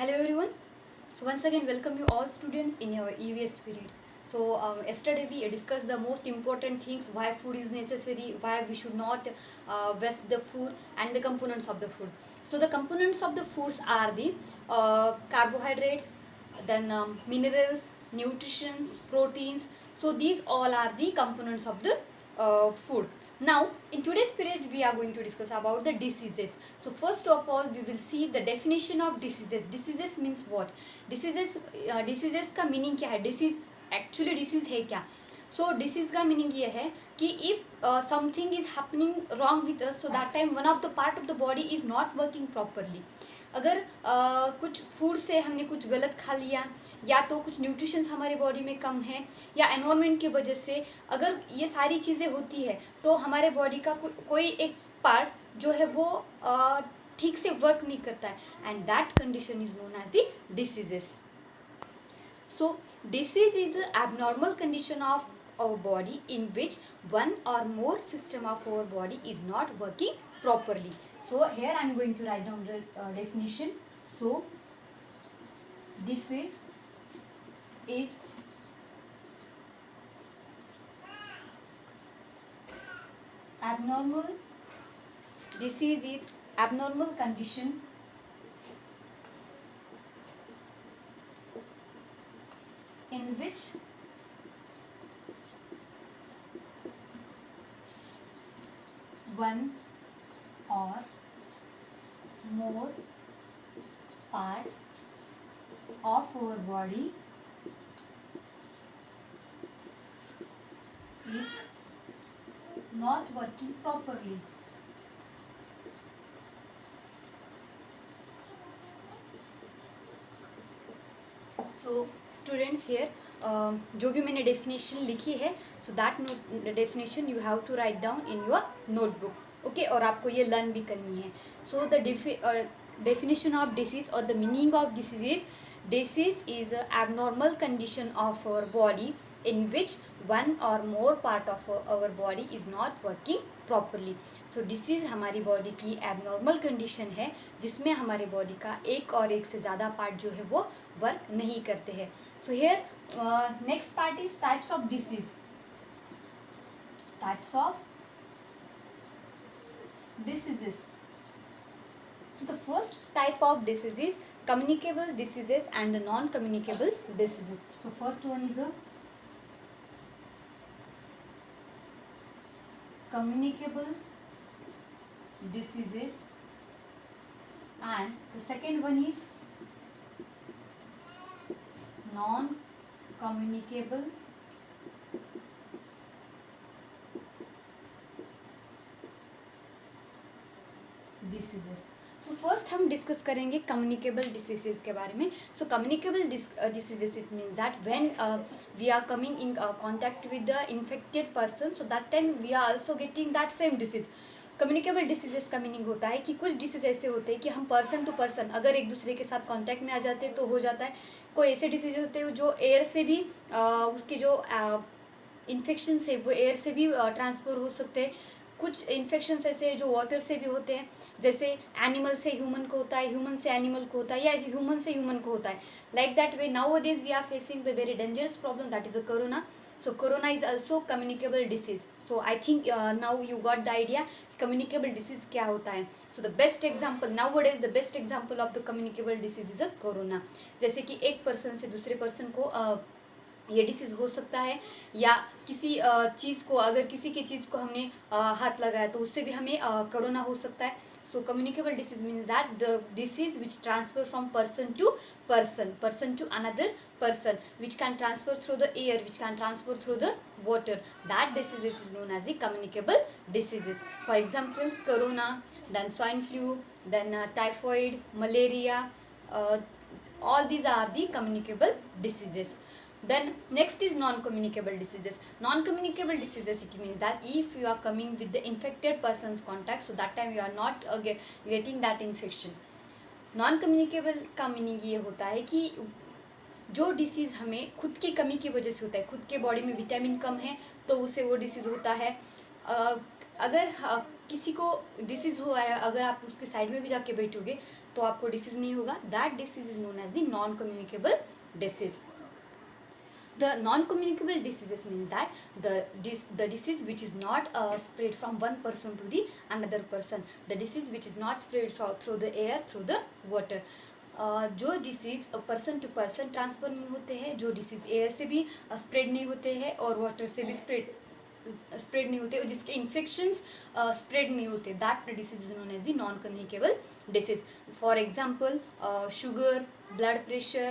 Hello everyone. So once again welcome you all students in our EVS period. So yesterday we discussed the most important things, why food is necessary, why we should not waste the food, and the components of the food. So the components of the foods are the carbohydrates, then minerals, nutrients, proteins. So these all are the components of the food. Now in today's period we are going to discuss about the diseases. So first of all we will see the definition of diseases. Diseases means what? Diseases का meaning क्या है? Actually disease है क्या? सो disease का meaning ये है कि if something is happening wrong with us, so that time one of the part of the body is not working properly. अगर कुछ फूड से हमने कुछ गलत खा लिया, या तो कुछ न्यूट्रिशंस हमारे बॉडी में कम है, या एनवायरनमेंट की वजह से अगर ये सारी चीज़ें होती है तो हमारे बॉडी का कोई एक पार्ट जो है वो ठीक से वर्क नहीं करता है, and that condition is known as the diseases. So disease is an abnormal condition of our body in which one or more system of our body is not working properly. So here I am going to write down the definition. So disease is abnormal. Disease is abnormal condition in which one or more part of our body is not working properly. So students here जो भी मैंने definition लिखी है, so that definition you have to write down in your notebook. Okay, और आपको ये learn भी करनी है. So the definition of disease or the meaning of disease is a abnormal condition of our body in which one or more part of our body is not working properly. So disease हमारी body की abnormal condition है जिसमें हमारे body का एक और एक से ज़्यादा पार्ट जो है वो वर्क नहीं करते हैं. So here next part is types of disease. Types of diseases. So the first type of disease is communicable diseases and the non-communicable diseases. So first one is a communicable diseases, and the second one is non-communicable diseases. So first हम discuss करेंगे communicable diseases के बारे में. So communicable diseases it means that when we are coming in contact with the infected person, so that time we are also getting that same disease. Communicable diseases का meaning होता है कि कुछ disease ऐसे होते हैं कि हम पर्सन टू पर्सन अगर एक दूसरे के साथ कॉन्टैक्ट में आ जाते हैं तो हो जाता है. कोई ऐसे डिसीज होते हैं जो एयर से भी उसके जो इन्फेक्शन है वो एयर से भी ट्रांसफर हो सकते हैं. कुछ इन्फेक्शंस ऐसे हैं जो वाटर से भी होते हैं, जैसे एनिमल से ह्यूमन को होता है, ह्यूमन से एनिमल को होता है, या ह्यूमन से ह्यूमन को होता है. Like that way nowadays we are facing the very dangerous problem that is a corona. So corona is also communicable disease. So I think now you got the idea communicable disease क्या होता है. So the best example nowadays the best example of the communicable disease is a corona. जैसे कि एक person से दूसरे person को ये डिसीज़ हो सकता है, या किसी चीज़ को अगर किसी की चीज़ को हमने हाथ लगाया तो उससे भी हमें कोरोना हो सकता है. So communicable disease means that the disease which transfer from person to person to another person, which can transfer through the air, which can transfer through the water. That diseases is known as the communicable diseases. For example, corona, then swine flu, then typhoid, malaria, all these are the communicable diseases. Then next is non-communicable diseases. Non-communicable diseases, it means that if you are coming with the infected person's contact, so that time you are not getting that infection. Non-communicable का meaning ये होता है कि जो disease हमें खुद की कमी की वजह से होता है, खुद के बॉडी में विटामिन कम है तो उससे वो डिसीज़ होता है. अगर किसी को डिसीज हुआ है, अगर आप उसके साइड में भी जाके बैठोगे तो आपको डिसीज नहीं होगा, that disease is known as the non communicable disease. The non-communicable diseases means that the disease which is not spread from one person to the another person, the disease which is not spread through the air, through the water. जो disease person to person transfer नहीं होते हैं, जो disease air से भी spread नहीं होते हैं और वाटर से भी स्प्रेड नहीं होते, जिसके इन्फेक्शंस स्प्रेड नहीं होते, that disease is known as the non communicable disease. For example sugar, blood pressure,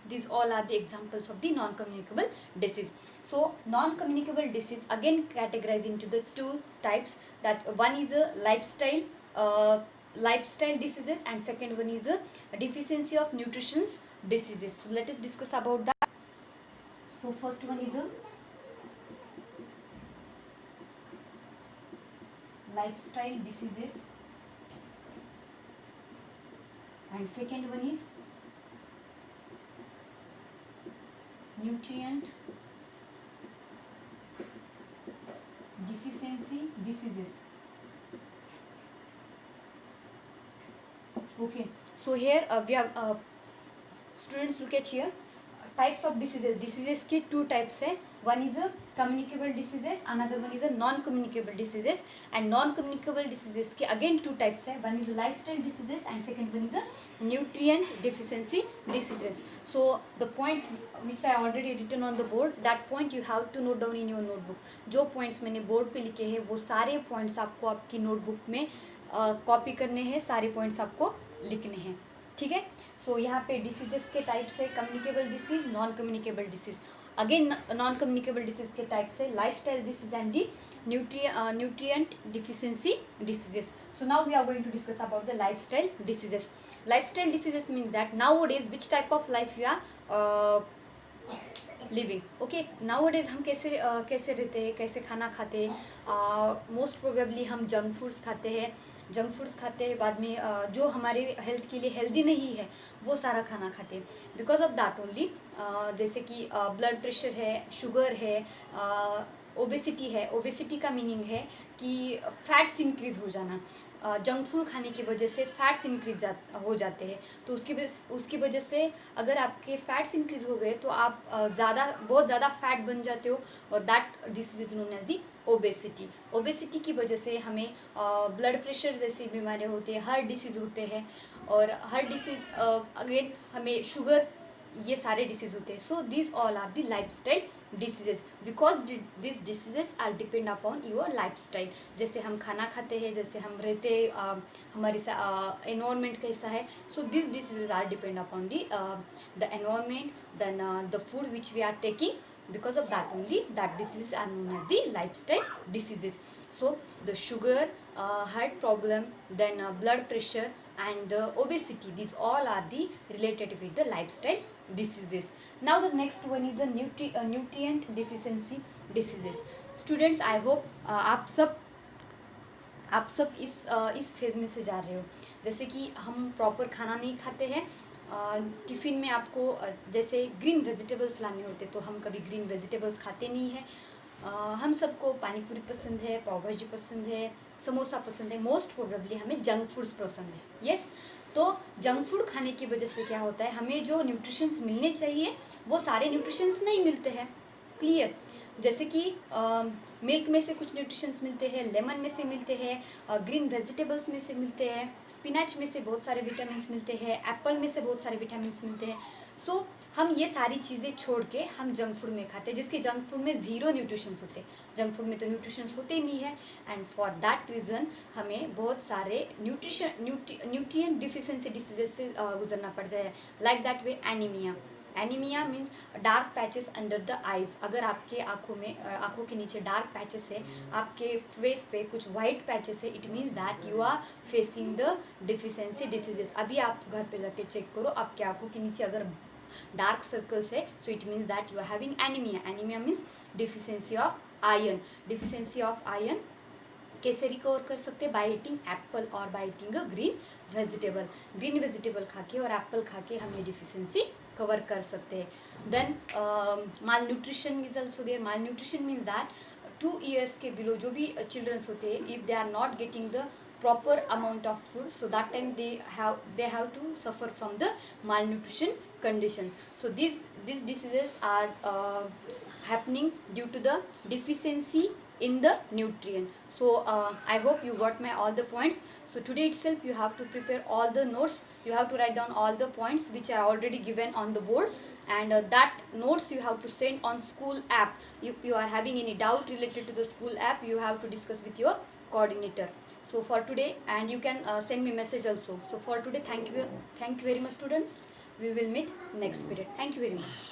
these all are the examples of the non-communicable disease. So non-communicable disease again categorized into the two types, that one is a lifestyle diseases and second one is a deficiency of nutrition diseases. So let us discuss about that. So first one is a lifestyle diseases and second one is nutrient deficiency diseases. Okay, so here we have students, look at here, types of diseases के two types है. One is a communicable diseases, another one is a non-communicable diseases. And non-communicable diseases के again two types है. One is a lifestyle diseases and second one is a nutrient deficiency diseases. So the points which I already written on the board, that point you have to note down in your notebook. जो points मैंने board पे लिखे हैं वो सारे points आपको आपकी notebook में copy करने हैं, सारे points आपको लिखने हैं, ठीक है. सो यहाँ पे डिसीजेस के टाइप्स है communicable disease, non communicable disease. Again non communicable disease के टाइप्स है lifestyle disease and the nutrient deficiency diseases. So now we are going to discuss about the lifestyle diseases. Lifestyle diseases means that nowadays which type of life we are living. Okay, nowadays हम कैसे रहते हैं, कैसे खाना खाते हैं. Most probably हम junk foods खाते हैं, बाद में जो हमारे हेल्थ के लिए हेल्दी नहीं है वो सारा खाना खाते हैं. बिकॉज ऑफ दैट ओनली जैसे कि ब्लड प्रेशर है, शुगर है, ओबेसिटी है. ओबेसिटी का मीनिंग है कि फैट्स इंक्रीज हो जाना. जंक फूड खाने की वजह से फैट्स इंक्रीज हो जाते हैं. तो उसकी वजह से अगर आपके फैट्स इंक्रीज हो गए तो आप बहुत ज़्यादा फैट बन जाते हो और that disease is known as the obesity. Obesity की वजह से हमें ब्लड प्रेशर जैसी बीमारियाँ होती हैं, हार्ट डिसीज़ होते हैं और हार्ट डिसीज़ अगेन हमें शुगर, ये सारे डिसीज़ होते हैं. So this all are the lifestyle diseases because this diseases are depend upon your lifestyle. जैसे हम खाना खाते हैं, जैसे हम रहते हमारे एनवायरनमेंट कैसा है. So this diseases are depend upon the environment, then the food which we are taking. Because of that only that diseases are known as the lifestyle diseases. So the sugar, heart problem, then blood pressure and the obesity, these all are the related with the lifestyle diseases. Now the next one is the nutrient deficiency diseases. Students, I hope आप सब इस phase में से जा रहे हो. जैसे कि हम प्रॉपर खाना नहीं खाते हैं, टिफ़िन में आपको जैसे ग्रीन वेजिटेबल्स लाने होते तो हम कभी ग्रीन वेजिटेबल्स खाते नहीं हैं. हम सबको पानी पूरी पसंद है, पाव भाजी पसंद है, समोसा पसंद है. मोस्ट प्रोबेबली हमें जंक फूड्स पसंद है. यस, तो जंक फूड खाने की वजह से क्या होता है, हमें जो न्यूट्रिशंस मिलने चाहिए वो सारे न्यूट्रिशंस नहीं मिलते हैं. क्लियर. जैसे कि मिल्क में से कुछ न्यूट्रिशंस मिलते हैं, लेमन में से मिलते हैं, ग्रीन वेजिटेबल्स में से मिलते हैं, स्पिनच में से बहुत सारे विटामिन्स मिलते हैं, एप्पल में से बहुत सारे विटामिन्स मिलते हैं. सो हम ये सारी चीज़ें छोड़ के हम जंक फूड में खाते हैं, जिसके जंक फूड में ज़ीरो न्यूट्रिशंस होते हैं. जंक फूड में तो न्यूट्रिशंस होते ही नहीं है. एंड फॉर दैट रीज़न हमें बहुत सारे न्यूट्रिएंट डिफिशिएंसी डिसीजेस से गुजरना पड़ता है. Like that way anaemia means dark patches under the eyes. अगर आपके आँखों के नीचे डार्क पैचेस है, आपके फेस पे कुछ वाइट पैचेस है, it means that you are facing the deficiency diseases. अभी आप घर पे जाके चेक करो, आपके आँखों के नीचे अगर डार्क सर्कल्स है, so it means that you are having anaemia. Anaemia means deficiency of iron. Deficiency of iron कैसे रिकवर कर सकते हैं? बाय ईटिंग एप्पल और by eating a green vegetable. Green vegetable खा के और एप्पल खा के हम ये डिफिशिएंसी कवर कर सकते हैं. Then malnutrition is also there. Malnutrition means that 2 years के बिलो जो भी चिल्ड्रंस होते हैं, if they are not getting the proper amount of food, so that time they have to suffer from the malnutrition condition. So these diseases are happening due to the deficiency in the nutrient. So I hope you got my all the points. So today itself you have to prepare all the notes, you have to write down all the points which I already given on the board, and that notes you have to send on school app. If you are having any doubt related to the school app, you have to discuss with your coordinator. So for today, and you can send me message also. So for today, thank you very much students. We will meet next period. Thank you very much.